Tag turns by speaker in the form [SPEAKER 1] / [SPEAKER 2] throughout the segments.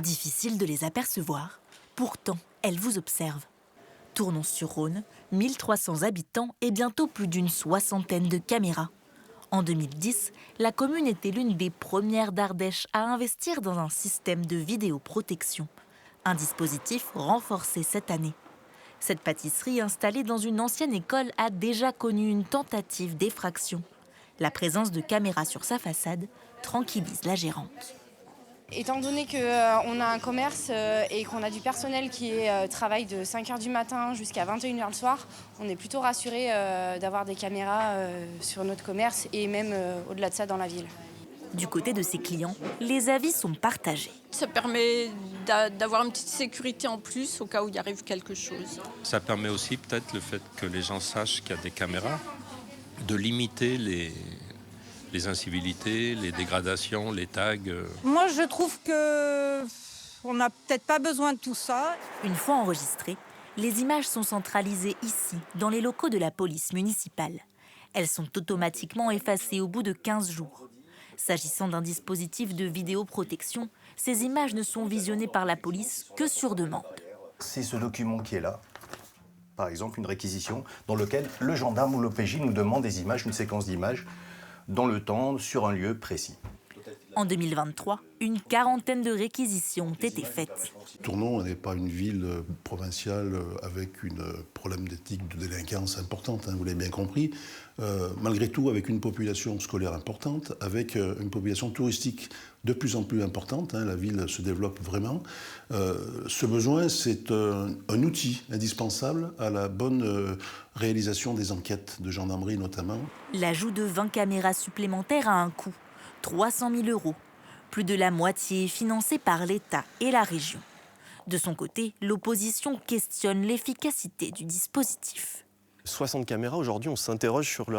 [SPEAKER 1] Difficile de les apercevoir. Pourtant, elles vous observent. Tournon-sur-Rhône, 1300 habitants et bientôt plus d'une soixantaine de caméras. En 2010, la commune était l'une des premières d'Ardèche à investir dans un système de vidéoprotection. Un dispositif renforcé cette année. Cette pâtisserie installée dans une ancienne école a déjà connu une tentative d'effraction. La présence de caméras sur sa façade tranquillise la gérante.
[SPEAKER 2] Étant donné qu'on a un commerce et qu'on a du personnel qui travaille de 5h du matin jusqu'à 21h le soir, on est plutôt rassuré d'avoir des caméras sur notre commerce et même au-delà de ça dans la ville.
[SPEAKER 1] Du côté de ses clients, les avis sont partagés.
[SPEAKER 3] Ça permet d'avoir une petite sécurité en plus au cas où il arrive quelque chose.
[SPEAKER 4] Ça permet aussi peut-être le fait que les gens sachent qu'il y a des caméras, de limiter les incivilités, les dégradations, les tags.
[SPEAKER 5] Moi, je trouve qu'on n'a peut-être pas besoin de tout ça.
[SPEAKER 1] Une fois enregistrées, les images sont centralisées ici, dans les locaux de la police municipale. Elles sont automatiquement effacées au bout de 15 jours. S'agissant d'un dispositif de vidéoprotection, ces images ne sont visionnées par la police que sur demande.
[SPEAKER 6] C'est ce document qui est là, par exemple une réquisition, dans lequel le gendarme ou l'OPJ nous demande des images, une séquence d'images, dans le temps, sur un lieu précis.
[SPEAKER 1] En 2023, une quarantaine de réquisitions ont été faites.
[SPEAKER 7] Tournon n'est pas une ville provinciale avec une problème d'éthique de délinquance importante, vous l'avez bien compris. Malgré tout, avec une population scolaire importante, avec une population touristique de plus en plus importante, la ville se développe vraiment. Ce besoin, c'est un outil indispensable à la bonne réalisation des enquêtes de gendarmerie notamment.
[SPEAKER 1] L'ajout de 20 caméras supplémentaires a un coût, 300 000 €. Plus de la moitié est financée par l'État et la région. De son côté, l'opposition questionne l'efficacité du dispositif.
[SPEAKER 8] 60 caméras, aujourd'hui, on s'interroge sur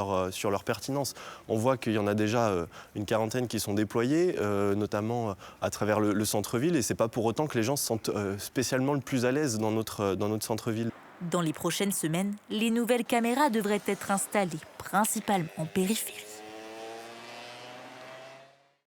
[SPEAKER 8] leur pertinence. On voit qu'il y en a déjà une quarantaine qui sont déployées, notamment à travers le centre-ville, et ce n'est pas pour autant que les gens se sentent spécialement le plus à l'aise dans notre centre-ville.
[SPEAKER 1] Dans les prochaines semaines, les nouvelles caméras devraient être installées, principalement en périphérie.